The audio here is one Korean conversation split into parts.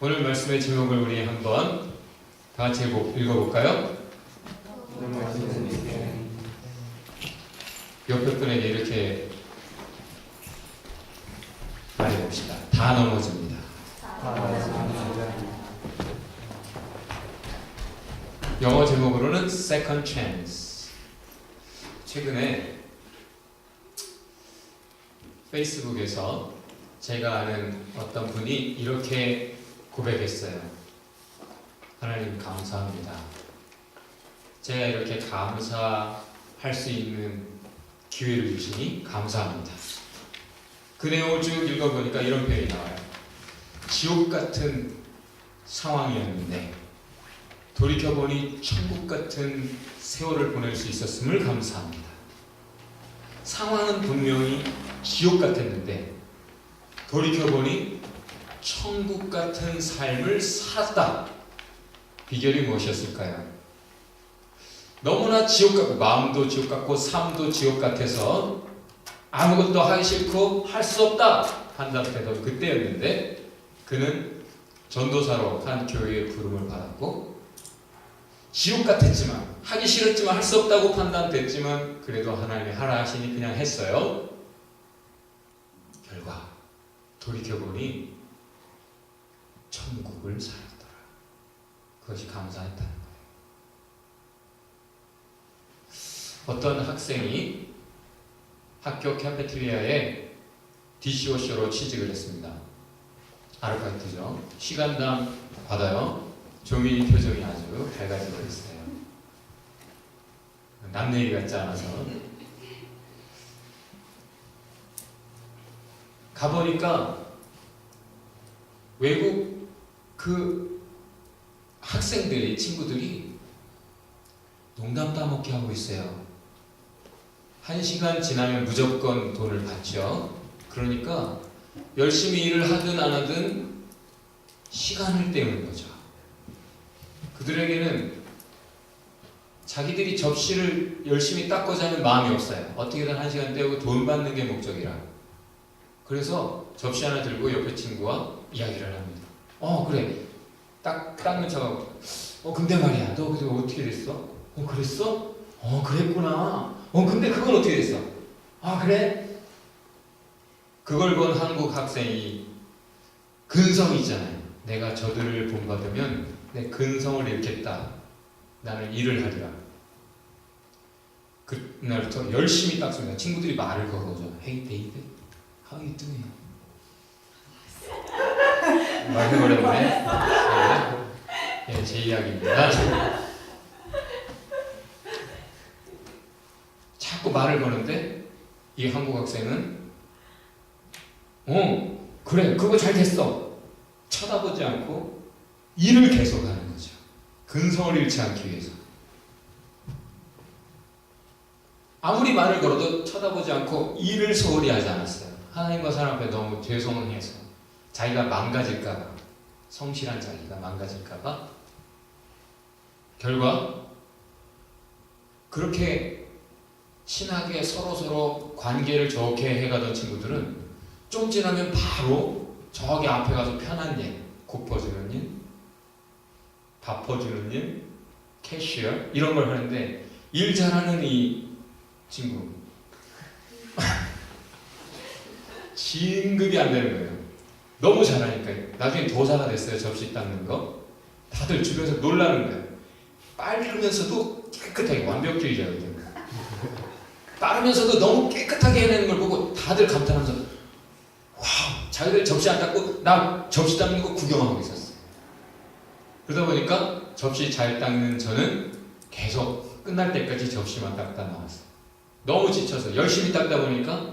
오늘 말씀의 제목을 우리 한번 다 같이 읽어볼까요? 옆에 분에게 이렇게 말해봅시다. 다 넘어집니다. 영어 제목으로는 Second Chance. 최근에 페이스북에서 제가 아는 어떤 분이 이렇게 고백했어요. 하나님 감사합니다. 제가 이렇게 감사할 수 있는 기회를 주시니 감사합니다. 그 내용을 쭉 읽어보니까 이런 표현이 나와요. 지옥 같은 상황이었는데 돌이켜보니 천국 같은 세월을 보낼 수 있었음을 감사합니다. 상황은 분명히 지옥 같았는데 돌이켜보니 천국 같은 삶을 살았다. 비결이 무엇이었을까요? 너무나 지옥 같고, 마음도 지옥 같고 삶도 지옥 같아서 아무것도 하기 싫고 할 수 없다 한답해도 그때였는데 그는 전도사로 한 교회의 부름을 받았고 지옥 같았지만 하기 싫었지만 할 수 없다고 판단됐지만 그래도 하나님이 하라 하시니 그냥 했어요. 결과 돌이켜보니 천국을 살았더라. 그것이 감사했다는 거예요. 어떤 학생이 학교 캠페테리아에 디시워셔로 취직을 했습니다. 아르바이트죠. 시간당 받아요. 종이 표정이 아주 밝아지고 있어요. 남내일 같지 않아서. 가보니까 외국 그 학생들이, 친구들이 농담 따먹기 하고 있어요. 1시간 지나면 무조건 돈을 받죠. 그러니까 열심히 일을 하든 안 하든 시간을 때우는 거죠. 그들에게는 자기들이 접시를 열심히 닦고자 하는 마음이 없어요. 어떻게든 1시간 때우고 돈 받는 게 목적이라. 그래서 접시 하나 들고 옆에 친구와 이야기를 합니다. 그래. 닦는 척하고 근데 말이야 너 그게 어떻게 됐어? 그랬어? 그랬구나. 근데 그건 어떻게 됐어? 그래? 그걸 본 한국 학생이 근성이 있잖아요. 내가 저들을 본받으면 내 근성을 잃겠다. 나는 일을 하리라. 그날부터 열심히 닦습니다. 친구들이 말을 걸어오죠. Hey David, how are you doing? 말해버렸네. 네, 제 이야기입니다. 자꾸 말을 거는데 이 한국 학생은 그래 그거 잘 됐어. 쳐다보지 않고 일을 계속하는 거죠. 근성을 잃지 않기 위해서. 아무리 말을 걸어도 쳐다보지 않고 일을 소홀히 하지 않았어요. 하나님과 사람 앞에 너무 죄송해서 자기가 망가질까봐, 성실한 자기가 망가질까봐. 결과 그렇게 친하게 서로 관계를 좋게 해가던 친구들은 좀 지나면 바로 저기 앞에 가서 편한 일, 국 퍼주는 일, 밥 퍼주는 일, 캐시어 이런 걸 하는데 일 잘하는 이 친구 진급이 안 되는 거예요. 너무 잘하니까. 나중에 도사가 됐어요. 접시 닦는 거. 다들 주변에서 놀라는 거예요. 빠르면서도 깨끗하게, 완벽주의자거든요. 빠르면서도 너무 깨끗하게 해내는 걸 보고 다들 감탄하면서 와우, 자기들 접시 안 닦고 나 접시 닦는 거 구경하고 있었어요. 그러다 보니까 접시 잘 닦는 저는 계속 끝날 때까지 접시만 닦다 나왔어요. 너무 지쳐서 열심히 닦다 보니까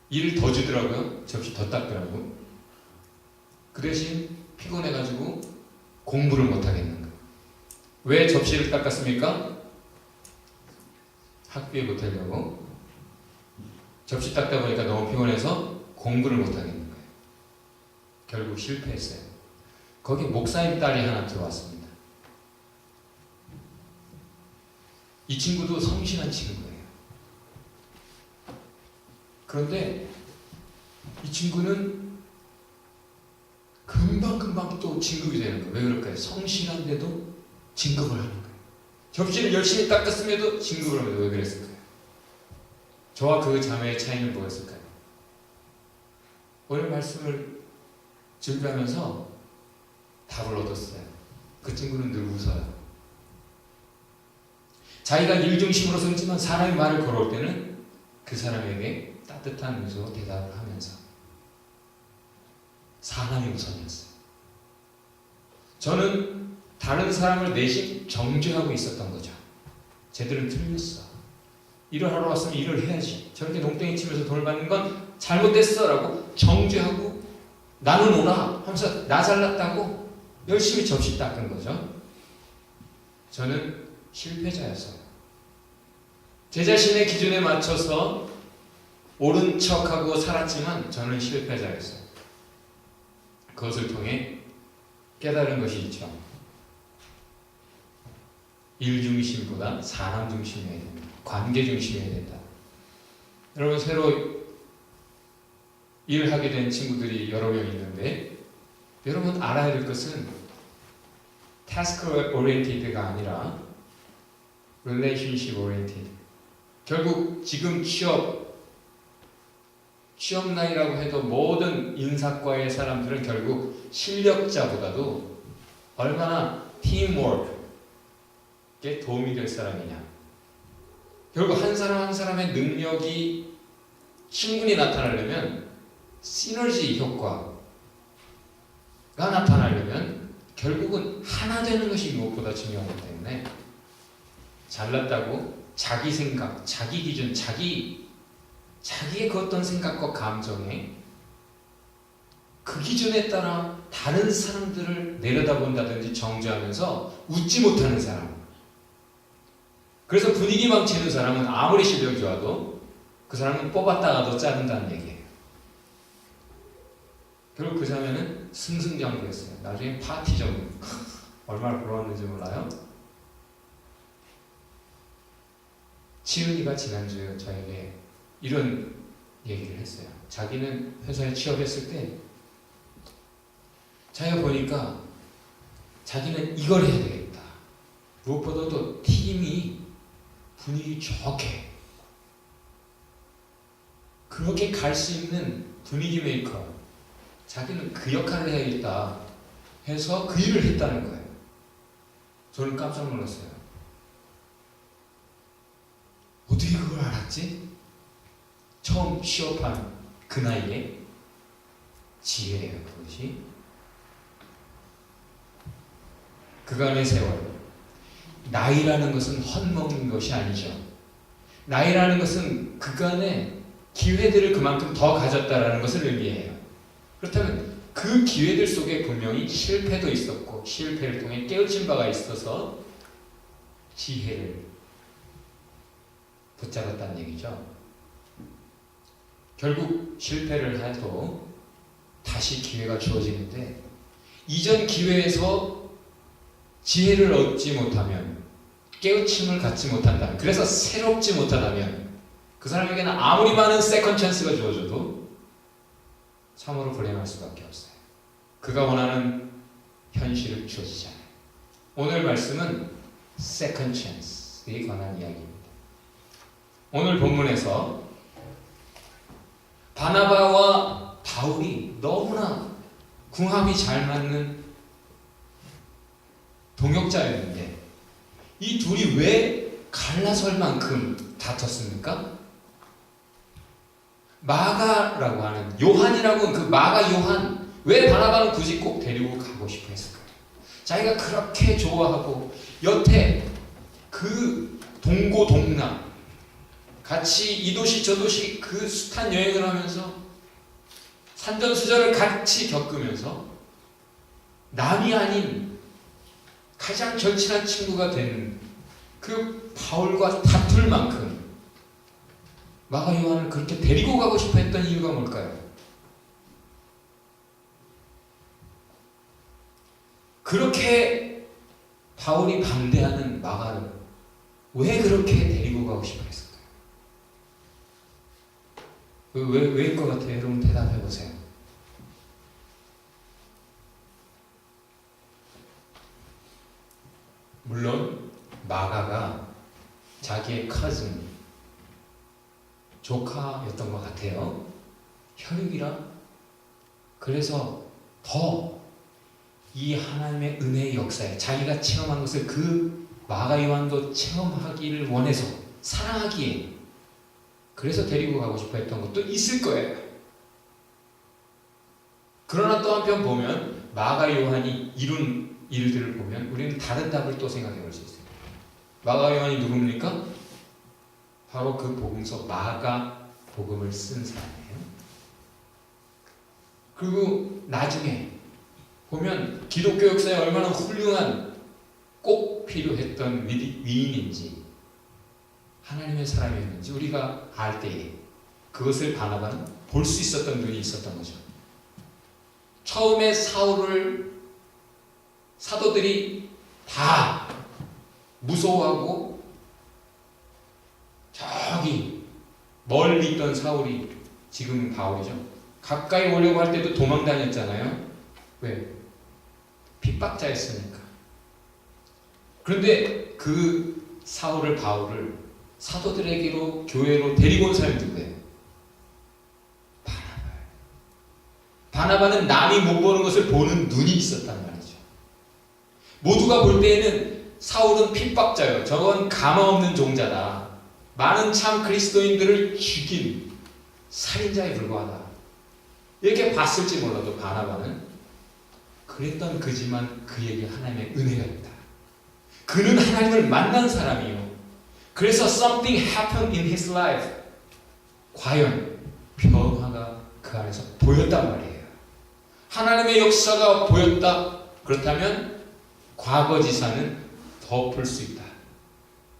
일을 더 주더라고요. 접시 더 닦더라고요. 그 대신 피곤해가지고 공부를 못 하겠는 거예요. 왜 접시를 닦았습니까? 학교에 못 하려고. 접시 닦다 보니까 너무 피곤해서 공부를 못 하겠는 거예요. 결국 실패했어요. 거기 목사님 딸이 하나 들어왔습니다. 이 친구도 성실한 친구예요. 그런데 이 친구는 금방 금방금방 또 진급이 되는 거예요. 왜 그럴까요? 성실한데도 진급을 하는 거예요. 접시를 열심히 닦았음에도 진급을 합니다. 왜 그랬을까요? 저와 그 자매의 차이는 뭐였을까요? 오늘 말씀을 준비하면서 답을 얻었어요. 그 친구는 늘 웃어요. 자기가 일 중심으로 섬지만 사람이 말을 걸어올 때는 그 사람에게 따뜻한 미소로 대답을 하면서 사람이 우선이었어요. 저는 다른 사람을 내심 정죄하고 있었던 거죠. 쟤들은 틀렸어. 일을 하러 왔으면 일을 해야지. 저렇게 농땡이 치면서 돈을 받는 건 잘못됐어 라고 정죄하고 나는 오라 하면서 나 잘났다고 열심히 접시 닦은 거죠. 저는 실패자였어요. 제 자신의 기준에 맞춰서 옳은 척하고 살았지만 저는 실패자였어요. 그것을 통해 깨달은 것이 있죠. 일 중심보다 사람 중심이어야 된다. 관계 중심이어야 된다. 여러분 새로 일하게 된 친구들이 여러 명 있는데 여러분 알아야 될 것은 task oriented가 아니라 relationship oriented. 결국 지금 취업 나이라고 해도 모든 인사과의 사람들은 결국 실력자보다도 얼마나 팀워크에 도움이 될 사람이냐. 결국 한 사람 한 사람의 능력이 충분히 나타나려면 시너지 효과가 나타나려면 결국은 하나 되는 것이 무엇보다 중요하기 때문에 잘났다고 자기 생각, 자기 기준, 자기의 그 어떤 생각과 감정에 그 기준에 따라 다른 사람들을 내려다본다든지 정죄하면서 웃지 못하는 사람. 그래서 분위기 망치는 사람은 아무리 실력이 좋아도 그 사람은 뽑았다가도 자른다는 얘기예요. 결국 그 자매는 승승장구했어요. 나중에 파티 좀 얼마나 부러웠는지 몰라요? 치은이가 지난주에 저에게 이런 얘기를 했어요. 자기는 회사에 취업했을 때 자기가 보니까 자기는 이걸 해야 되겠다. 무엇보다도 팀이 분위기 좋게 그렇게 갈 수 있는 분위기 메이커. 자기는 그 역할을 해야겠다 해서 그 일을 했다는 거예요. 저는 깜짝 놀랐어요. 어떻게 그걸 알았지? 처음 취업한 그 나이에 지혜예요. 그것이 그간의 세월. 나이라는 것은 헛먹는 것이 아니죠. 나이라는 것은 그간의 기회들을 그만큼 더 가졌다라는 것을 의미해요. 그렇다면 그 기회들 속에 분명히 실패도 있었고 실패를 통해 깨우친 바가 있어서 지혜를 붙잡았다는 얘기죠. 결국 실패를 해도 다시 기회가 주어지는데 이전 기회에서 지혜를 얻지 못하면 깨우침을 갖지 못한다면 그래서 새롭지 못하다면 그 사람에게는 아무리 많은 세컨 찬스가 주어져도 참으로 불행할 수밖에 없어요. 그가 원하는 현실을 주어지지 않아요. 오늘 말씀은 세컨 찬스에 관한 이야기입니다. 오늘 본문에서 바나바와 바울이 너무나 궁합이 잘 맞는 동역자였는데 이 둘이 왜 갈라설 만큼 다퉜습니까? 마가라고 하는 요한이라고 그 마가 요한 왜 바나바는 굳이 꼭 데리고 가고 싶어 했을까요? 자기가 그렇게 좋아하고 여태 그 동고동락 같이 이 도시 저 도시 그 숱한 여행을 하면서 산전수전을 같이 겪으면서 남이 아닌 가장 절친한 친구가 된 그 바울과 다툴 만큼 마가 요한을 그렇게 데리고 가고 싶어 했던 이유가 뭘까요? 그렇게 바울이 반대하는 마가를 왜 그렇게 데리고 가고 싶어 했을까요? 왜일 것 같아요? 여러분 대답해 보세요. 마가가 자기의 커즌, 조카였던 것 같아요. 혈육이라. 그래서 더 이 하나님의 은혜의 역사에 자기가 체험한 것을 그 마가 요한도 체험하기를 원해서 사랑하기에 그래서 데리고 가고 싶어 했던 것도 있을 거예요. 그러나 또 한편 보면 마가 요한이 이룬 일들을 보면 우리는 다른 답을 또 생각해 볼 수 있어요. 마가 요한이 누굽니까? 바로 그 복음서 마가 복음을 쓴 사람이에요. 그리고 나중에 보면 기독교 역사에 얼마나 훌륭한 꼭 필요했던 위인인지 하나님의 사람이었는지 우리가 알 때에 그것을 바나바는 볼 수 있었던 눈이 있었던 거죠. 처음에 사울을 사도들이 다 무서워하고 저기 멀리 있던 사울이 지금은 바울이죠. 가까이 오려고 할 때도 도망 다녔잖아요. 왜? 핍박자였으니까. 그런데 그 사울을 바울을 사도들에게로 교회로 데리고 온 사람이 누구예요? 바나바예요. 바나바는 남이 못 보는 것을 보는 눈이 있었단 말이죠. 모두가 볼 때에는 사울은 핍박자요. 저건 가망없는 종자다. 많은 참 그리스도인들을 죽인 살인자에 불과하다. 이렇게 봤을지 몰라도 바나바는 그랬던 그지만 그에게 하나님의 은혜가 있다. 그는 하나님을 만난 사람이요. 그래서 something happened in his life. 과연 변화가 그 안에서 보였단 말이에요. 하나님의 역사가 보였다. 그렇다면 과거지사는 덮을 수 있다.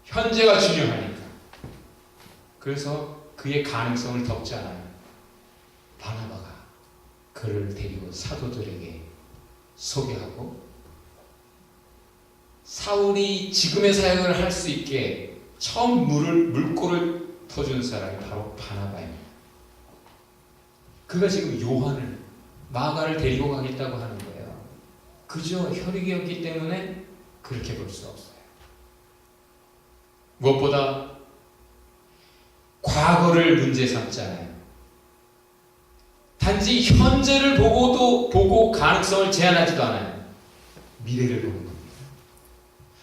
현재가 중요하니까. 그래서 그의 가능성을 덮지 않아요. 바나바가 그를 데리고 사도들에게 소개하고 사울이 지금의 사역을 할 수 있게 처음 물꼬를 터준 사람이 바로 바나바입니다. 그가 지금 요한을 마가를 데리고 가겠다고 하는 거예요. 그저 혈육이었기 때문에 그렇게 볼 수 없어요. 무엇보다 과거를 문제 삼잖아요. 단지 현재를 보고 가능성을 제한하지도 않아요. 미래를 보는 겁니다.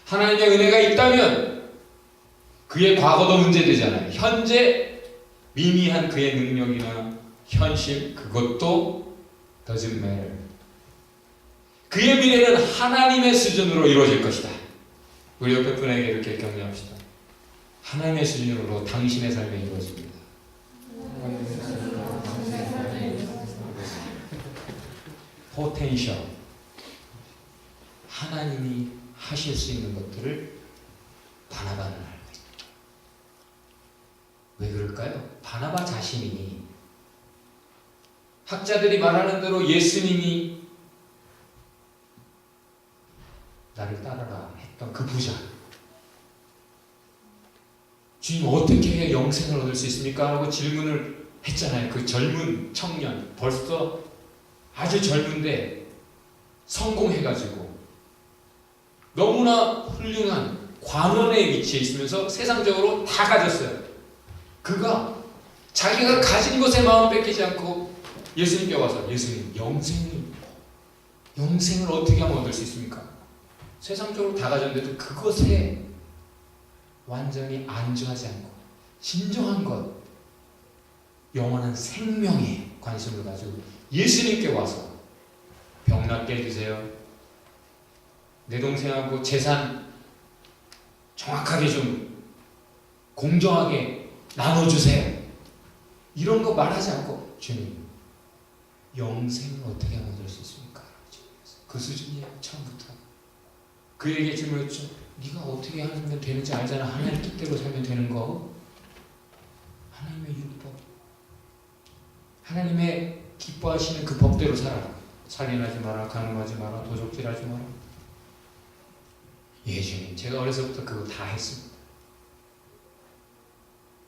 하나님의 은혜가 있다면 그의 과거도 문제되잖아요. 현재 미미한 그의 능력이나 현실 그것도 doesn't matter. 그의 미래는 하나님의 수준으로 이루어질 것이다. 우리 옆에 분에게 이렇게 격려합시다. 하나님의 수준으로 당신의 삶이 이루어집니다. 포텐셜. 하나님이 하실 수 있는 것들을 바나바는 알고 있다. 왜 그럴까요? 바나바 자신이 학자들이 말하는 대로 예수님이 나를 따라라 했던 그 부자. 주님 어떻게 해야 영생을 얻을 수 있습니까? 하고 질문을 했잖아요. 그 젊은 청년. 벌써 아주 젊은데 성공해가지고 너무나 훌륭한 관원의 위치에 있으면서 세상적으로 다 가졌어요. 그가 자기가 가진 것에 마음 뺏기지 않고 예수님께 와서 예수님 영생을 어떻게 하면 얻을 수 있습니까? 세상적으로 다 가졌는데도 그것에 완전히 안주하지 않고 진정한 것 영원한 생명에 관심을 가지고 예수님께 와서 병 낫게 해주세요. 내 동생하고 재산 정확하게 좀 공정하게 나눠주세요. 이런 거 말하지 않고 주님 영생을 어떻게 하면 얻을 수 있습니까? 그 수준이에요. 처음부터 그에게 질문했죠. 네가 어떻게 하면 되는지 알잖아. 하나님 뜻대로 살면 되는 거. 하나님의 율법 하나님의 기뻐하시는 그 법대로 살아라. 살인하지 마라, 간음하지 마라, 도적질하지 마라. 예 주님 제가 어려서부터 그거 다 했습니다.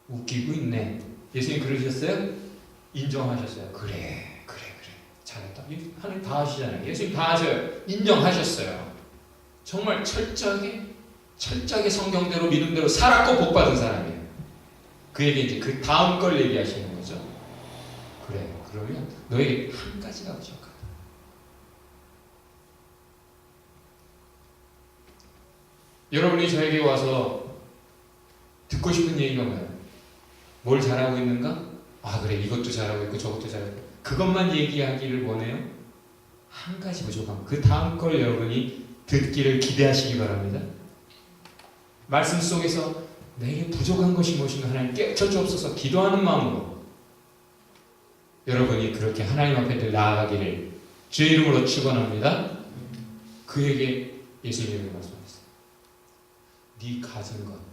웃기고 있네. 예수님 그러셨어요? 인정하셨어요. 그래 잘했다. 하나님 다 하시잖아요. 예수님 다 하셔요. 인정하셨어요. 정말 철저하게 철저하게 성경대로 믿음대로 살았고 복받은 사람이에요. 그에게 이제 그 다음 걸 얘기하시는 거죠. 그래, 그러면 너에게 한 가지가 부족하다. 여러분이 저에게 와서 듣고 싶은 얘기가 뭐예요? 뭘 잘하고 있는가? 아 그래, 이것도 잘하고 있고 저것도 잘하고 있고. 그것만 얘기하기를 원해요? 한 가지 부족함. 그 다음 걸 여러분이 듣기를 기대하시기 바랍니다. 말씀 속에서 내게 부족한 것이 무엇인가 하나님 깨우쳐 주옵소서 기도하는 마음으로 여러분이 그렇게 하나님 앞에 늘 나아가기를 주의 이름으로 축원합니다. 그에게 예수님이 말씀하셨어요. 네 가진 것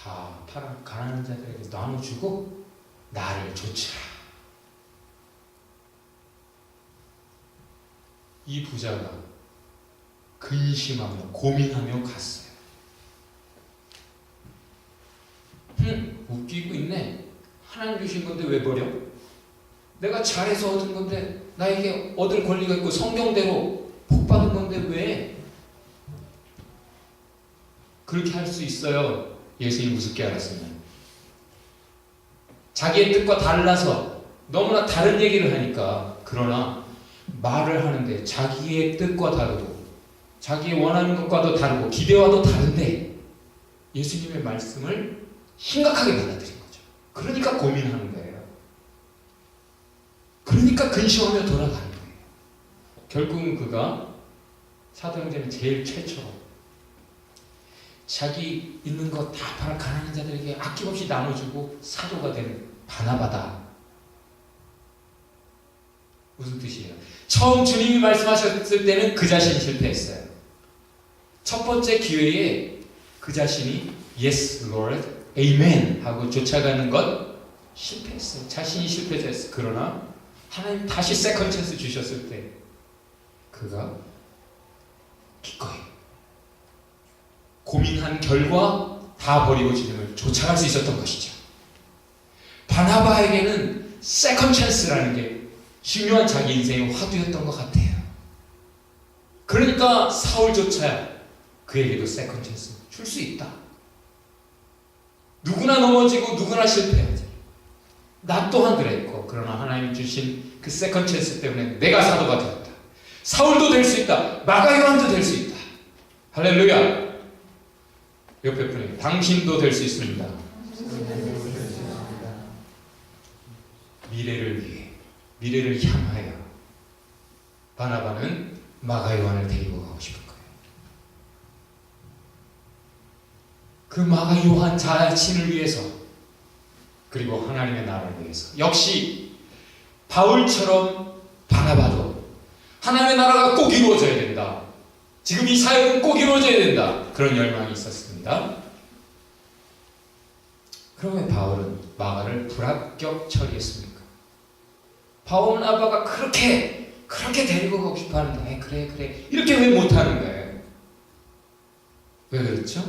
다 팔아 가난한 자들에게 나눠주고 나를 좇으라. 이 부자가 근심하며 고민하며 갔어요. 웃기고 있네. 하나님 주신 건데 왜 버려? 내가 잘해서 얻은 건데 나에게 얻을 권리가 있고 성경대로 복받은 건데 왜? 그렇게 할 수 있어요. 예수님 우습게 알았으면. 자기의 뜻과 달라서 너무나 다른 얘기를 하니까. 그러나 말을 하는데 자기의 뜻과 다르고 자기 원하는 것과도 다르고 기대와도 다른데 예수님의 말씀을 심각하게 받아들인 거죠. 그러니까 고민하는 거예요. 그러니까 근심하며 돌아가는 거예요. 결국은 그가 사도행전에 제일 최초로 자기 있는 거 다 팔아 가난한 자들에게 아낌없이 나눠주고 사도가 된 바나바다. 무슨 뜻이에요? 처음 주님이 말씀하셨을 때는 그 자신이 실패했어요. 첫 번째 기회에 그 자신이 Yes, Lord, Amen 하고 쫓아가는 것 실패했어요. 자신이 실패했어요. 그러나 하나님 다시 세컨 찬스 주셨을 때 그가 기꺼이 고민한 결과 다 버리고 주님을 쫓아갈 수 있었던 것이죠. 바나바에게는 세컨 찬스라는 게 중요한 자기 인생의 화두였던 것 같아요. 그러니까 사울조차 그에게도 세컨 찬스 줄 수 있다. 누구나 넘어지고 누구나 실패하지. 나 또한 그랬고 그러나 하나님 주신 그 세컨 찬스 때문에 내가 사도가 되었다. 사울도 될 수 있다. 마가 요한도 될 수 있다. 할렐루야. 옆에 분에게 당신도 될 수 있습니다. 미래를 위해 미래를 향하여 바나바는 마가 요한을 데리고 가고 싶은 거예요. 그 마가 요한 자신을 위해서 그리고 하나님의 나라를 위해서 역시 바울처럼 바나바도 하나님의 나라가 꼭 이루어져야 된다. 지금 이 사역은 꼭 이루어져야 된다. 그런 열망이 있었습니다. 그러면 바울은 마가를 불합격 처리했습니까? 바나바가 그렇게 데리고 가고 싶어 하는데 그래 이렇게 왜 못하는 거예요? 왜 그렇죠?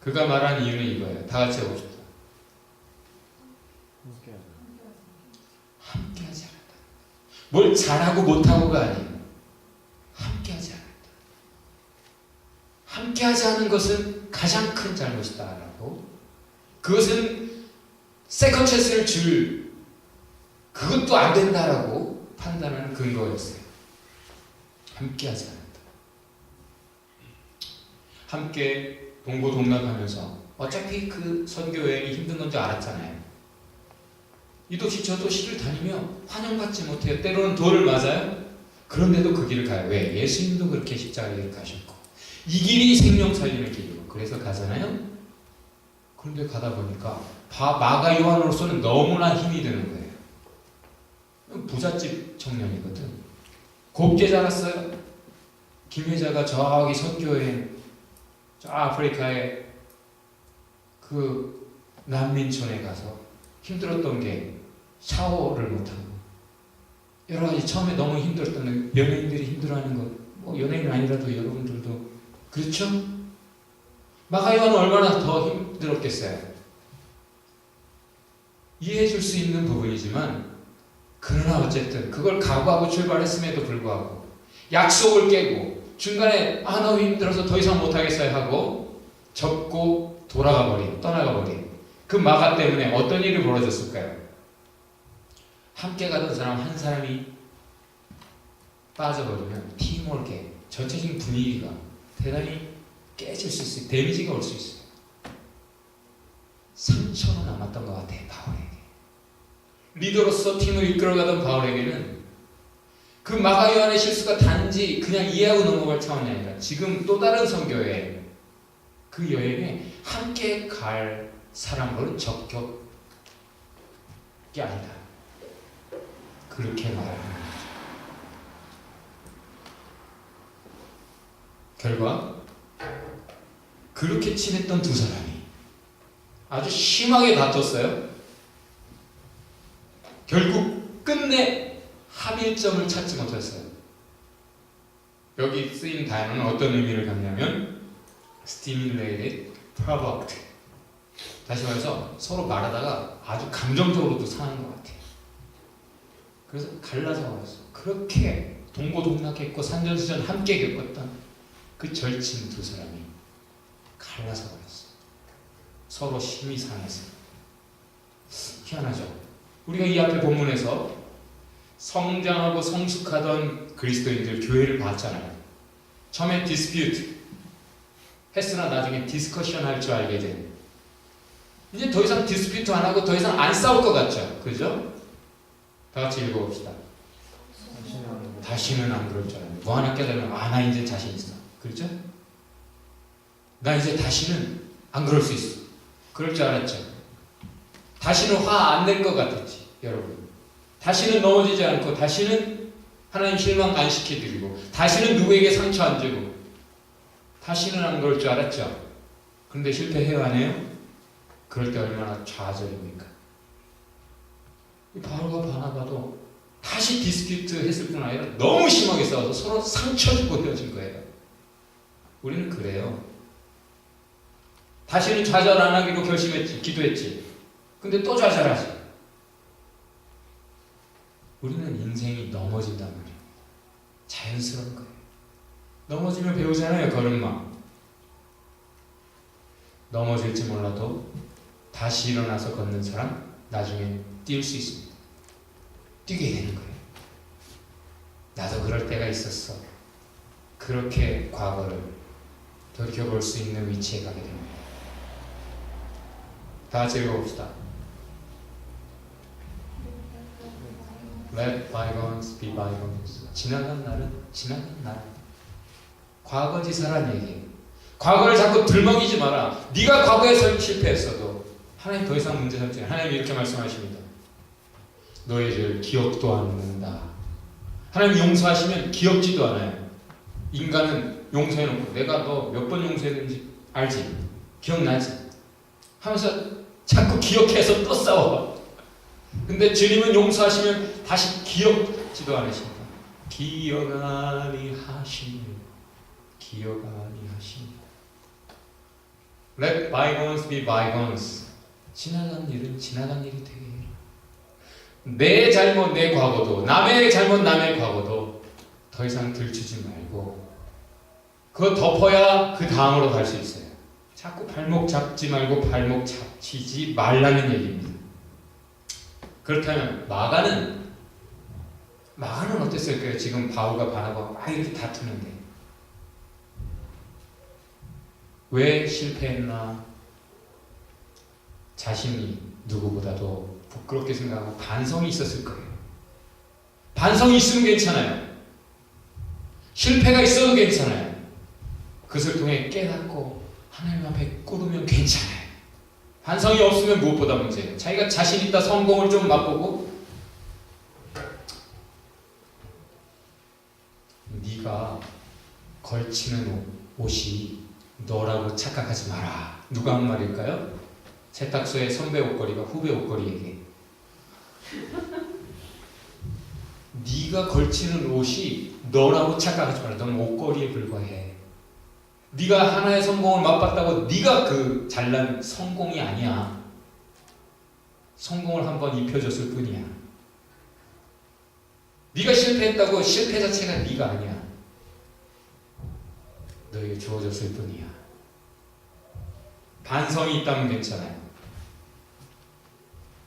그가 말한 이유는 이거예요. 다 같이 해봅시다. 함께하지 않았다. 뭘 잘하고 못하고가 아니에요. 함께하지 않았다. 함께하지 않은 것은 가장 큰 잘못이다라고. 그것은 세컨 찬스를 줄 그것도 안 된다라고 판단하는 근거였어요. 함께하지 않았다. 함께 동고동락하면서 어차피 그 선교 여행이 힘든 건 줄 알았잖아요. 이 도시 저 도시를 다니며 환영받지 못해요. 때로는 돌을 맞아요. 그런데도 그 길을 가요. 왜? 예수님도 그렇게 십자가 길을 가셨고 이 길이 생명 살리는 길이고 그래서 가잖아요. 그런데 가다 보니까 마가 요한으로서는 너무나 힘이 드는 거예요. 부잣집 청년이거든. 곱게 자랐어요. 김혜자가 저기 선교여행 저 아프리카의 그 난민촌에 가서 힘들었던 게 샤워를 못하고 여러 가지 처음에 너무 힘들었던 연예인들이 힘들어하는 것, 뭐 연예인 아니라도 여러분들도 그렇죠? 마가 요한은 얼마나 더 힘들었겠어요. 이해해줄 수 있는 부분이지만 그러나 어쨌든 그걸 각오하고 출발했음에도 불구하고 약속을 깨고 중간에 너무 힘들어서 더 이상 못하겠어요 하고 접고 떠나가 버린 그 마가 때문에 어떤 일이 벌어졌을까요? 함께 가던 사람 한 사람이 빠져버리면 팀워크에 전체적인 분위기가 대단히 깨질 수 있어요. 데미지가 올 수 있어요. 상처로 남았던 것 같아요. 바울에게. 리더로서 팀을 이끌어가던 바울에게는 그 마가 요한의 실수가 단지 그냥 이해하고 넘어갈 차원이 아니라 지금 또 다른 선교에 그 여행에 함께 갈 사람으로는 적격이 아니다. 그렇게 말하는 거죠. 결과 그렇게 친했던 두 사람이 아주 심하게 다퉜어요. 결국 끝내 합일점을 찾지 못했어요. 여기 쓰인 단어는 어떤 의미를 갖냐면 stimulated, provoked. 다시 말해서 서로 말하다가 아주 감정적으로도 상한 것 같아요. 그래서 갈라져 버렸어요. 그렇게 동고동락했고 산전수전 함께 겪었던 그 절친 두 사람이 갈라서 버렸어요. 서로 심히 상해서. 희한하죠. 우리가 이 앞에 본문에서 성장하고 성숙하던 그리스도인들 교회를 봤잖아요. 처음에 디스퓨트 했으나 나중에 디스커션 할 줄 알게 된. 이제 더 이상 디스퓨트 안 하고 더 이상 안 싸울 것 같죠. 그죠? 다 같이 읽어봅시다. 다시는 안 그럴 줄 알았는데 뭐 하나 깨달으면 나 이제 자신 있어. 그렇죠? 나 이제 다시는 안 그럴 수 있어. 그럴 줄 알았죠. 다시는 화 안 낼 것 같았지. 여러분 다시는 넘어지지 않고 다시는 하나님 실망 안 시켜드리고 다시는 누구에게 상처 안 주고 다시는 안 그럴 줄 알았죠. 그런데 실패해요 안 해요? 그럴 때 얼마나 좌절입니까? 바울과 바나바도 다시 디스퓨트 했을 뿐 아니라 너무 심하게 싸워서 서로 상처 주고 헤어진 거예요. 우리는 그래요. 다시는 좌절 안 하기로 결심했지, 기도했지. 근데 또 좌절하지. 우리는 인생이 넘어진단 말이에요. 자연스러운 거예요. 넘어지면 배우잖아요, 걸음마. 넘어질지 몰라도 다시 일어나서 걷는 사람 나중에 뛸 수 있습니다. 뛰게 되는 거예요. 나도 그럴 때가 있었어. 그렇게 과거를 돌이켜볼 수 있는 위치에 가게 됩니다. 다 같이 읽어봅시다. Let bygones be bygones. 지나간 날은 지나간 날. 과거지사란 얘기예요. 과거를 자꾸 들먹이지 마라. 네가 과거에 실패했어도 하나님 더 이상 문제 삼지 않아요. 하나님 이렇게 말씀하십니다. 너의 죄를 기억도 안 한다. 하나님 용서하시면 기억지도 않아요. 인간은 용서해놓고 내가 너 몇 번 용서했는지 알지? 기억나지? 하면서 자꾸 기억해서 또 싸워. 근데 주님은 용서하시면 다시 기억지도 않으십니다. 기억 아니하시며 기억 아니하십니다. Let bygones be bygones. 지나간 일은 지나간 일이 되게 해라. 내 잘못 내 과거도 남의 잘못 남의 과거도 더 이상 들추지 말고 그거 덮어야 그 다음으로 갈 수 있어요. 자꾸 발목 잡지 말고 발목 잡히지 말라는 얘기입니다. 그렇다면 마가는 어땠을까요? 지금 바울과 바나바가 막 이렇게 다투는데 왜 실패했나? 자신이 누구보다도 부끄럽게 생각하고 반성이 있었을 거예요. 반성이 있으면 괜찮아요. 실패가 있어도 괜찮아요. 그것을 통해 깨닫고 하나님 앞에 꿇으면 괜찮아요. 반성이 없으면 무엇보다 문제예요. 자기가 자신 있다 성공을 좀 맛보고 네가 걸치는 옷이 너라고 착각하지 마라. 누가 한 말일까요? 세탁소의 선배 옷걸이가 후배 옷걸이에게 네가 걸치는 옷이 너라고 착각하지 마라. 너는 옷걸이에 불과해. 네가 하나의 성공을 맛봤다고 네가 그 잘난 성공이 아니야. 성공을 한번 입혀줬을 뿐이야. 네가 실패했다고 실패 자체가 네가 아니야. 너에게 주어졌을 뿐이야. 반성이 있다면 괜찮아요.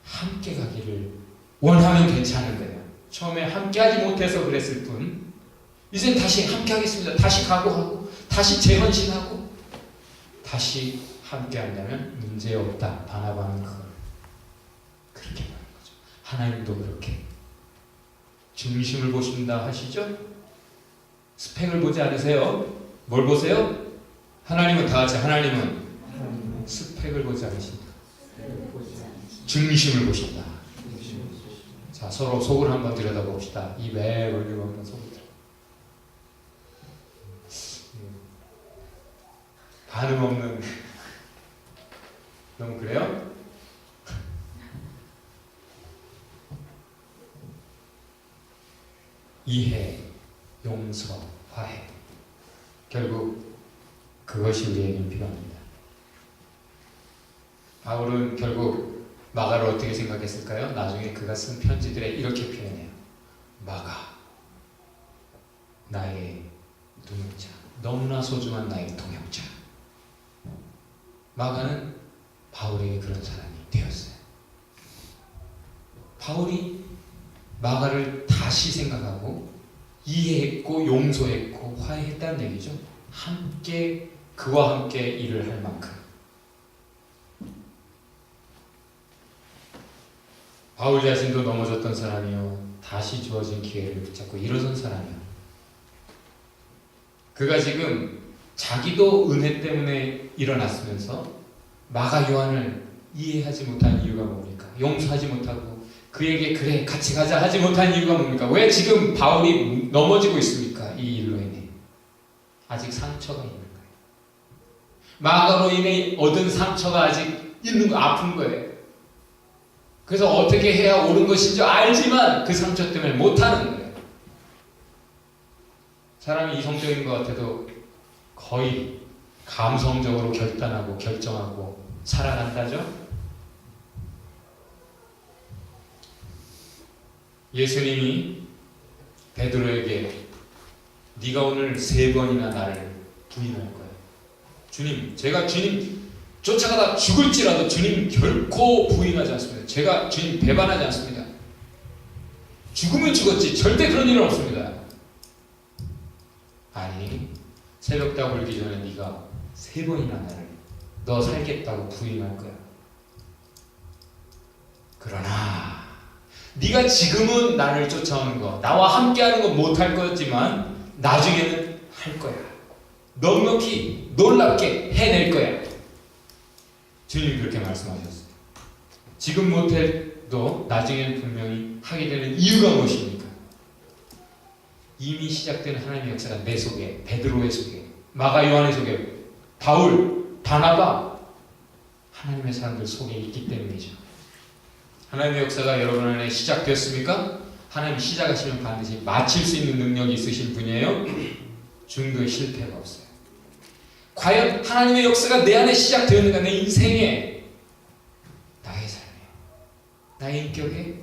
함께 가기를 원하면 괜찮은 거예요. 처음에 함께 하지 못해서 그랬을 뿐 이젠 다시 함께 하겠습니다. 다시 각오하고 다시 재헌신하고 다시 함께 한다면 문제없다. 바나바는 그걸 그렇게 말하는 거죠. 하나님도 그렇게 중심을 보신다 하시죠? 스펙을 보지 않으세요? 뭘 보세요? 하나님은 다 같이 하나님은 스펙을 보지 않으신다. 중심을 보신다. 자, 서로 속을 한번 들여다봅시다. 입에 올리고 한번 속을 들여. 반응 없는 너무 그래요? 이해, 용서, 화해. 결국 그것이 우리에게는 필요합니다. 바울은 결국 마가를 어떻게 생각했을까요? 나중에 그가 쓴 편지들에 이렇게 표현해요. 마가, 나의 동역자, 너무나 소중한 나의 동역자. 마가는 바울에게 그런 사람이 되었어요. 바울이 마가를 다시 생각하고 이해했고 용서했고 화해했다는 얘기죠. 함께 그와 함께 일을 할 만큼. 바울 자신도 넘어졌던 사람이요 다시 주어진 기회를 붙잡고 일어선 사람이요. 그가 지금 자기도 은혜 때문에 일어났으면서 마가 요한을 이해하지 못한 이유가 뭡니까? 용서하지 못하고 그에게 그래 같이 가자 하지 못한 이유가 뭡니까? 왜 지금 바울이 넘어지고 있습니까? 이 일로 인해 아직 상처가 있는 거예요. 마가로 인해 얻은 상처가 아직 있는 거, 아픈 거예요. 그래서 어떻게 해야 옳은 것인지 알지만 그 상처 때문에 못하는 거예요. 사람이 이성적인 것 같아도 거의 감성적으로 결단하고 결정하고 살아간다죠. 예수님이 베드로에게 네가 오늘 3번이나 나를 부인할 거야. 주님, 제가 주님 쫓아가다 죽을지라도 주님 결코 부인하지 않습니다. 제가 주님 배반하지 않습니다. 죽으면 죽었지 절대 그런 일은 없습니다. 아니, 새벽 다 울기 전에 네가 3번이나 나를 너 살겠다고 부인할 거야. 그러나 네가 지금은 나를 쫓아오는 거, 나와 함께하는 거 못할 거지만 나중에는 할 거야. 넉넉히 놀랍게 해낼 거야. 주님이 그렇게 말씀하셨어요. 지금 못해도 나중에는 분명히 하게 되는 이유가 무엇입니까? 이미 시작된 하나님의 역사가 내 속에, 베드로의 속에, 마가 요한의 속에, 바울, 바나바, 하나님의 사람들 속에 있기 때문이죠. 하나님의 역사가 여러분 안에 시작됐습니까? 하나님 시작하시면 반드시 마칠 수 있는 능력이 있으신 분이에요. 중도에 실패가 없어요. 과연 하나님의 역사가 내 안에 시작되었는가? 내 인생에, 나의 삶에, 나의 인격에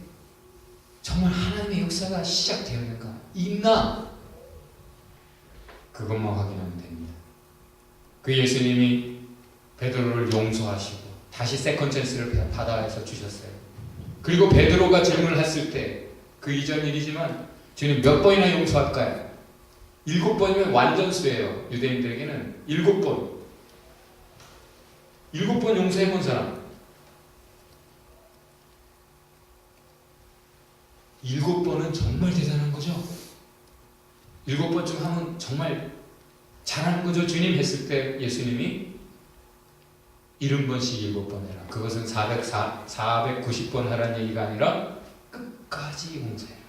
정말 하나님의 역사가 시작되었는가? 있나? 그것만 확인하면 됩니다. 그 예수님이 베드로를 용서하시고 다시 세컨 찬스를 받아서 주셨어요. 그리고 베드로가 질문을 했을 때 그 이전 일이지만 주님 몇 번이나 용서할까요? 7번이면 완전수예요. 유대인들에게는 7번. 7번 용서해본 사람. 7번은 정말 대단한 거죠. 7번쯤 하면 정말 잘하는 거죠. 주님 했을 때 예수님이 70번씩 7번 해라. 그것은 490번 하라는 얘기가 아니라 끝까지 용서해라.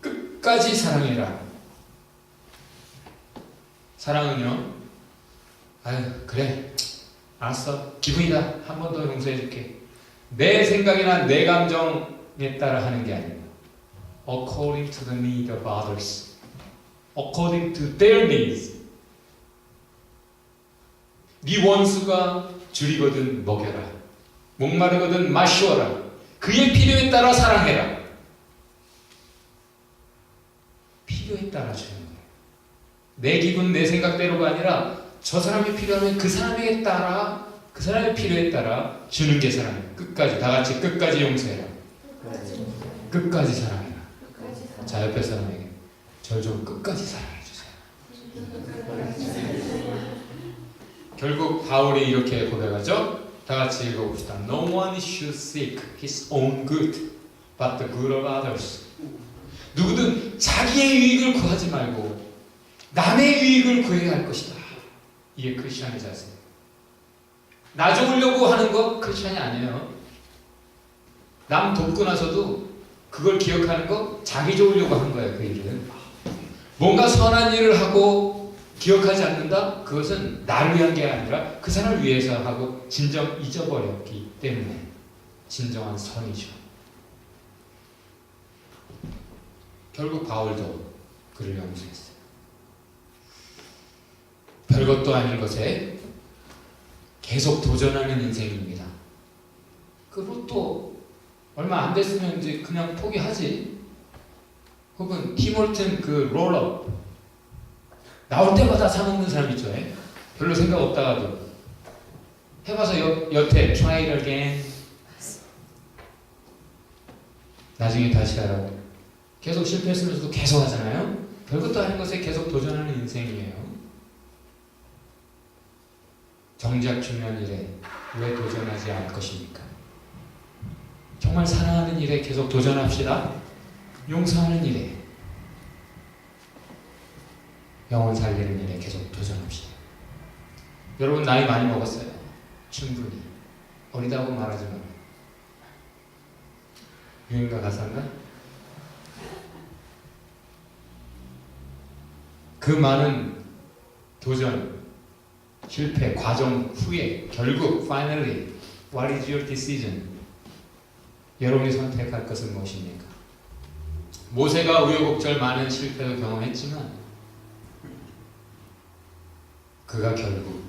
끝까지 사랑해라. 사랑은요, 아유 그래 알았어 기분이다 한 번 더 용서해줄게. 내 생각이나 내 감정에 따라 하는 게 아니라 according to the need of others, according to their needs. 네 원수가 줄이거든 먹여라, 목마르거든 마시어라. 그의 필요에 따라 사랑해라. 필요에 따라 주는 거예요. 내 기분, 내 생각대로가 아니라 저 사람이 필요하면 그 사람에 따라, 그 사람의 필요에 따라 주는 게 사랑이에요. 끝까지, 다 같이 끝까지 용서해라. 끝까지 사랑해라. 자, 옆에 사람에게 절 좀 끝까지 사랑해주세요. 결국 바울이 이렇게 고백하죠. 다 같이 읽어봅시다. No one should seek his own good, but the good of others. 누구든 자기의 유익을 구하지 말고 남의 유익을 구해야 할 것이다. 이게 크리스천의 자세예요. 나 좋으려고 하는 거 크리스천이 아니에요. 남 돕고 나서도 그걸 기억하는 거 자기 좋으려고 한 거예요. 그 일은 뭔가 선한 일을 하고 기억하지 않는다? 그것은 나를 위한 게 아니라 그 사람을 위해서 하고 진정 잊어버렸기 때문에 진정한 선이죠. 결국 바울도 그를 용서했어요. 별것도 아닌 것에 계속 도전하는 인생입니다. 그리고 또 얼마 안 됐으면 이제 그냥 포기하지. 혹은 티몰튼 그 롤업 나올 때마다 사먹는 사람 있죠. 별로 생각 없다가도 해봐서 여태 try it again 나중에 다시 하라고 계속 실패했으면서도 계속 하잖아요. 별것도 아닌 것에 계속 도전하는 인생이에요. 정작 중요한 일에 왜 도전하지 않을 것입니까? 정말 사랑하는 일에 계속 도전합시다. 용서하는 일에, 영혼 살리는 일에 계속 도전합시다. 여러분 나이 많이 먹었어요. 충분히. 어리다고 말하지 마. 유행가 가사인가? 그 많은 도전, 실패, 과정 후에 결국 finally what is your decision? 여러분이 선택할 것은 무엇입니까? 모세가 우여곡절 많은 실패도 경험했지만 그가 결국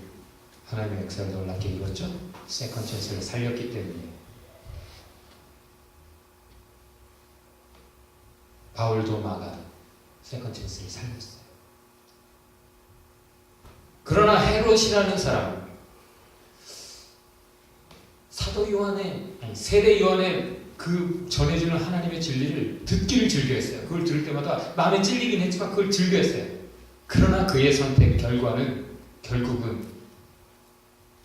하나님의 역사를 놀랍게 이뤘죠. 세컨 찬스를 살렸기 때문에. 바울도 마가 세컨 찬스를 살렸어요. 그러나 헤롯이라는 사람, 사도 요한의 세례 요한의 그 전해주는 하나님의 진리를 듣기를 즐겨했어요. 그걸 들을 때마다 마음에 찔리긴 했지만 그걸 즐겨했어요. 그러나 그의 선택 결과는 결국은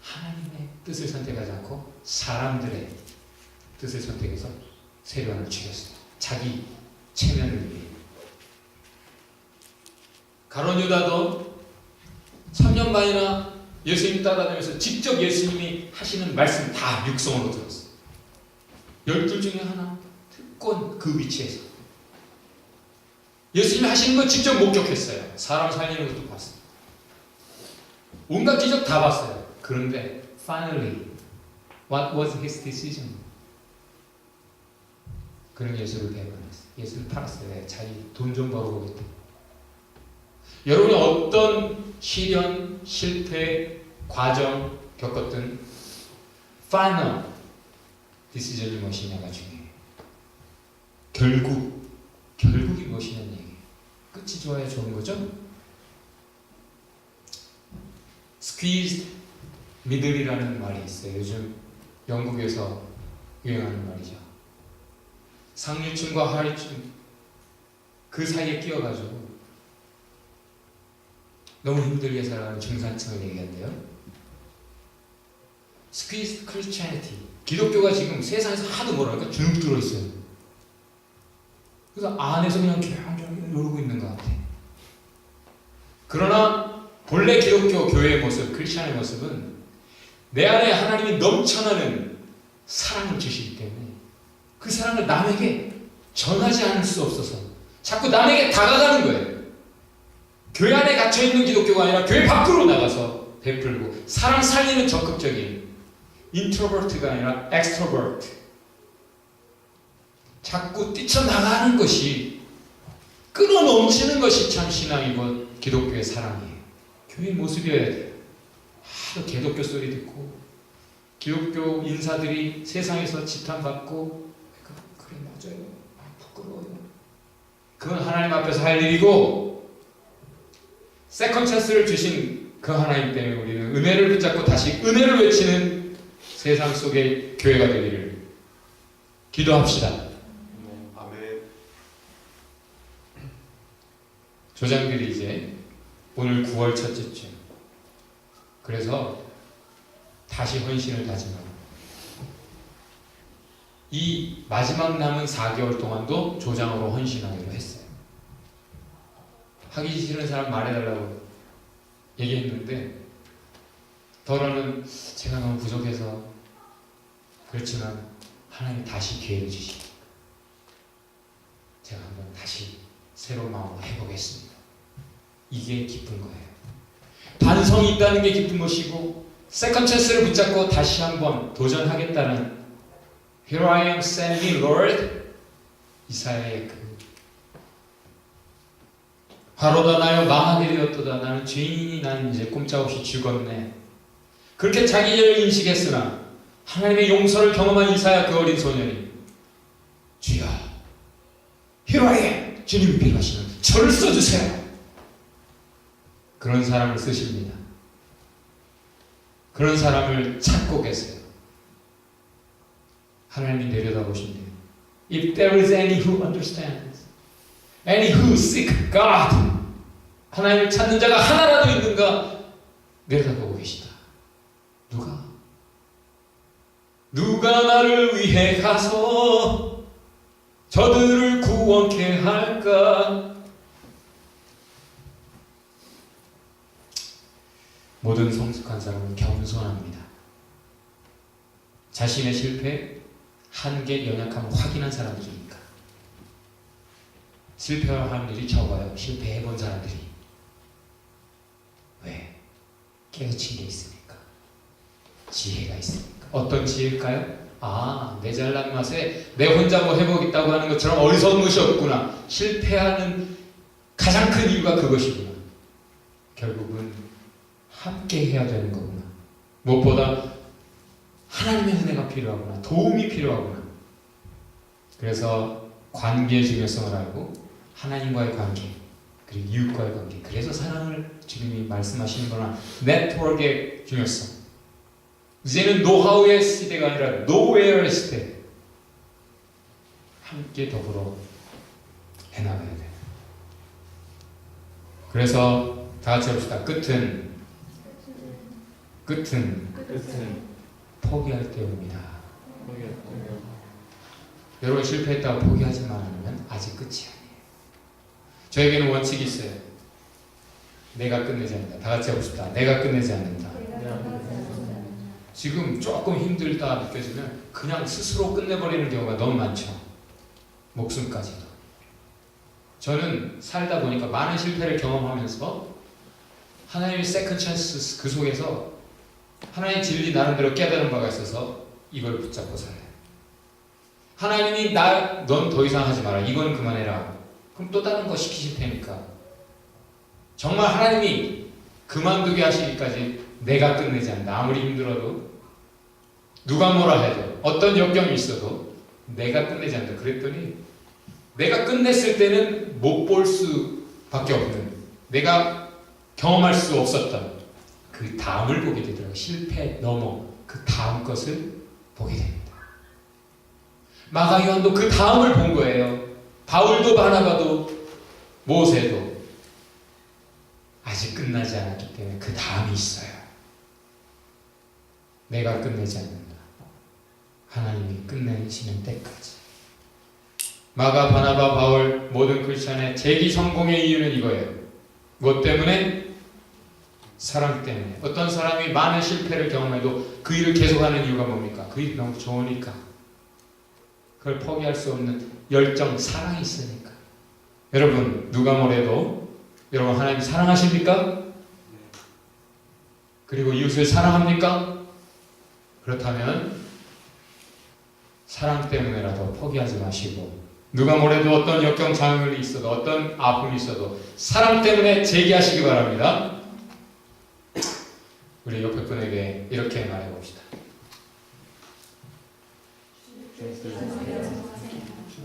하나님의 뜻을 선택하지 않고 사람들의 뜻을 선택해서 세례 요한을 죽였어요. 자기 체면을 위해. 가룟 유다도 3년 반이나 예수님 따라다니면서 직접 예수님이 하시는 말씀 다 육성으로 들었어요. 12 중에 하나 특권 그 위치에서 예수님이 하시는 거 직접 목격했어요. 사람 살리는 것도 봤어요. 온갖 기적 다 봤어요. 그런데 finally what was his decision? 그는 예수를 배반했어요. 예수를 팔았어요. 자기 돈 좀 벌어보겠다. 여러분이 어떤 시련, 실패, 과정 겪었든 final decision이 무엇이냐가 중요해요. 결국이 무엇이냐는 얘기예요. 끝이 좋아야 좋은 거죠? squeezed middle이라는 말이 있어요. 요즘 영국에서 유행하는 말이죠. 상류층과 하류층 그 사이에 끼어가지고 너무 힘들게 살아가는 중산층을 얘기한대요. Squeezed Christianity. 기독교가 지금 세상에서 하도 뭐랄까 주눅 들어있어요. 그래서 안에서 그냥 조용조용 이러고 있는 것 같아. 그러나 본래 기독교 교회의 모습, 크리스천의 모습은 내 안에 하나님이 넘쳐나는 사랑을 주시기 때문에 그 사랑을 남에게 전하지 않을 수 없어서 자꾸 남에게 다가가는 거예요. 교회 안에 갇혀있는 기독교가 아니라 교회 밖으로 나가서 베풀고 사람 살리는 적극적인 인트로버트가 아니라 엑스트로버트 자꾸 뛰쳐나가는 것이 끌어넘치는 것이 참 신앙이고 기독교의 사랑이에요. 교회의 모습이어야 돼요. 하도 개독교 소리 듣고 기독교 인사들이 세상에서 지탄받고 그래 맞아요. 부끄러워요. 그건 하나님 앞에서 할 일이고 세컨 찬스를 주신 그 하나님 때문에 우리는 은혜를 붙잡고 다시 은혜를 외치는 세상 속의 교회가 되기를 기도합시다. 아멘. 조장들이 이제 오늘 9월 첫째 주. 그래서 다시 헌신을 다짐하고 이 마지막 남은 4개월 동안도 조장으로 헌신하기로 했어요. 하기 싫은 사람 말해달라고 얘기했는데 더러는 제가 너무 부족해서 그렇지만 하나님 다시 기회를 주시고 제가 한번 다시 새로운 마음으로 해보겠습니다. 이게 기쁜 거예요. 반성이 있다는 게 기쁜 것이고 세컨 찬스를 붙잡고 다시 한번 도전하겠다는 Here I am, send me, Lord. 이사야의 그 바로다 나여 망하게 되었도다. 나는 죄인이니 나는 이제 꼼짝없이 죽었네. 그렇게 자기 죄를 인식했으나 하나님의 용서를 경험한 이사야 그 어린 소년이 주여 Here I am. 주님이 필요하시면 저를 써주세요. 그런 사람을 쓰십니다. 그런 사람을 찾고 계세요. 하나님이 내려다보신대요. If there is any who understands, any who seek God, 하나님을 찾는 자가 하나라도 있는가 내려다보고 계시다. 누가 나를 위해 가서 저들을 구원케 할까? 모든 성숙한 사람은 겸손합니다. 자신의 실패, 한계, 연약함을 확인한 사람들이니까. 실패할 사람들이 적어요. 실패해본 사람들이. 왜? 깨우친 게 있으니까. 지혜가 있으니까. 어떤 지혜일까요? 아, 내 잘난 맛에 내 혼자 뭐 해보겠다고 하는 것처럼 어리석은 것이 없구나. 실패하는 가장 큰 이유가 그것이구나. 결국은 함께 해야 되는 거구나. 무엇보다 하나님의 은혜가 필요하구나. 도움이 필요하구나. 그래서 관계의 중요성을 알고 하나님과의 관계 그리고 이웃과의 관계 그래서 사랑을 주님이 말씀하시는 거나 네트워크의 중요성. 이제는 노하우의 시대가 아니라 노웨어의 시대. 함께 더불어 해나가야 돼. 그래서 다 같이 해봅시다. 끝은 포기할 때 옵니다. 여러분 실패했다고 포기하지만 않으면 아직 끝이 아니에요. 저에게는 원칙이 있어요. 내가 끝내지 않는다. 다 같이 해봅시다. 내가 끝내지 않는다. 지금 조금 힘들다 느껴지면 그냥 스스로 끝내버리는 경우가 너무 많죠. 목숨까지도. 저는 살다 보니까 많은 실패를 경험하면서 하나님의 세컨 찬스 그 속에서 하나님의 진리 나름대로 깨달은 바가 있어서 이걸 붙잡고 살아요. 하나님이 넌 더 이상 하지 마라. 이건 그만해라. 그럼 또 다른 거 시키실 테니까. 정말 하나님이 그만두게 하시기까지 내가 끝내지 않는다. 아무리 힘들어도 누가 뭐라 해도 어떤 역경이 있어도 내가 끝내지 않는다. 그랬더니 내가 끝냈을 때는 못 볼 수밖에 없는 내가 경험할 수 없었던 그 다음을 보게 되더라고요. 실패 넘어 그 다음 것을 보게 됩니다. 마가 요한도 그 다음을 본 거예요. 바울도 바나바도 모세도 아직 끝나지 않았기 때문에 그 다음이 있어요. 내가 끝내지 않는다. 하나님이 끝내시는 때까지. 마가, 바나바, 바울 모든 크리스천의 재기 성공의 이유는 이거예요. 무엇 때문에? 사랑 때문에. 어떤 사람이 많은 실패를 경험해도 그 일을 계속하는 이유가 뭡니까? 그 일이 너무 좋으니까. 그걸 포기할 수 없는 열정, 사랑이 있으니까. 여러분 누가 뭐래도 여러분 하나님 사랑하십니까? 그리고 이웃을 사랑합니까? 그렇다면 사랑 때문에라도 포기하지 마시고 누가 뭐래도 어떤 역경 장애물이 있어도 어떤 아픔이 있어도 사랑 때문에 제기하시기 바랍니다. 우리 옆에 분에게 이렇게 말해봅시다.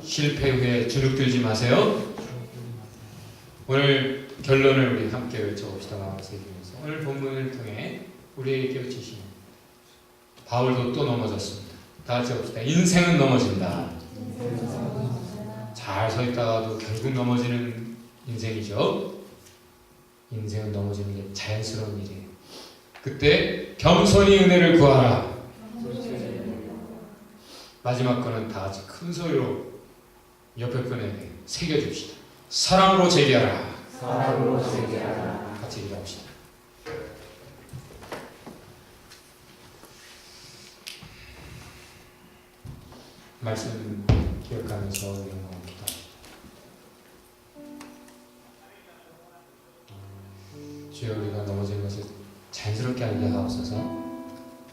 실패 후에 주눅들지 마세요. 오늘 결론을 우리 함께 외쳐봅시다. 마음을 새기면서 오늘 본문을 통해 우리에게 깨우치시는 바울도 또 넘어졌습니다. 다 같이 봅시다. 인생은 넘어진다. 잘 서 있다가도 결국 넘어지는 인생이죠. 인생은 넘어지는 게 자연스러운 일이에요. 그때 겸손히 은혜를 구하라. 마지막 거는 다 같이 큰 소리로 옆에 분에게 새겨줍시다. 사랑으로 재개하라. 사랑으로 재개하라. 같이 기도합시다. 말씀 기억하면서 영광을 기도합시다. 주여, 우리가 넘어지는 것을 자연스럽게 알게 하옵소서.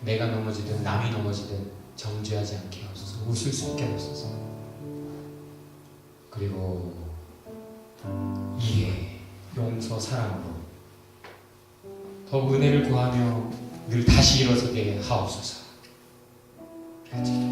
내가 넘어지든 남이 넘어지든 정죄하지 않게 하옵소서. 웃을 수 있게 하옵소서. 그리고 이해, 용서, 사랑으로 더 은혜를 구하며 늘 다시 일어서게 하옵소서. 그렇지.